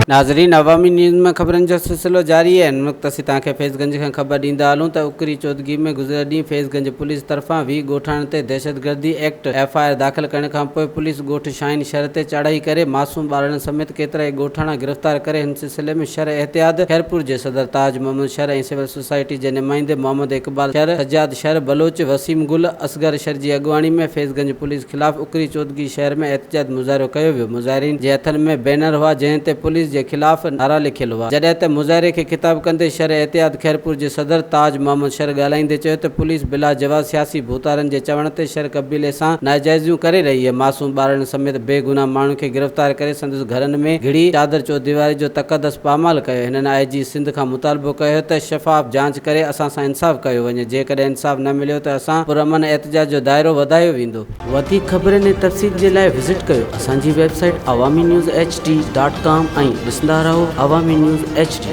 नाज़रीन, अवामी न्यूज़ में खबरन जो सिलसिलो जारी है। इन वक्त असीं तव्हांखे फैज़गंज खां ख़बर ॾींदा हलूं त उकरी चौदगी में गुज़िरियल ॾींहुं फैज़गंज पुलिस तरफ़ां 20 ॻोठाणनि ते दहशतगर्दी एक्ट FIR दाख़िल करण खां पोइ पुलिस ॻोठ शाहीन शहर ते चढ़ाई करे मासूम ॿारनि समेत केतिरा ई ॻोठाणा गिरफ़्तार करे हिन सिलसिले में शहर एहतियात खैरपुर जे सदर ताज मोहम्मद शहर ऐं सिविल सोसाइटी जे नुमाइंदे मोहम्मद इकबाल शहर, सज्जाद शहर, बलोच वसीम गुल, असगर शहर जी अॻुवाणी में फैज़गंज पुलिस ख़िलाफ़ उकरी चौदगी शहर में एहतिजाज मुज़ाहिरो कयो वियो। मुज़ाहिरीन जे हथनि में बैनर हुआ जंहिं ते पुलिस जे ख़िलाफ़ नारा लिखियल हुआ। जॾहिं त मुज़ाहिरे खे ख़िताब कंदे शहर एहतियात खैरपुर जे सदर ताज मोहम्मद शहर ॻाल्हाईंदे चयो त पुलिस बिला जवाब सियासी भूतारनि जे चवण ते शहर कबीले सां नाजाइज़ियूं करे रही है। मासूम ॿारनि समेत बेगुनाह माण्हुनि खे गिरफ़्तार करे संदसि घरनि में घिड़ी चादर चौदीवारी जो तक़दस पामाल कयो। हिननि IG सिंध खां मुतालबो कयो त शफ़ाफ़ जांच करे असां सां इंसाफ़ कयो वञे। जेकॾहिं इंसाफ़ न मिलियो त असां पुरअमन एहतिजाज जो दाइरो वधायो वेंदो। वधीक ख़बरनि ऐं तफ़सील जे लाइ विज़िट कयो असांजी वेबसाइट awamiNewsHD.com ऐं ॾिसंदा रहो अवामी न्यूज़ HD।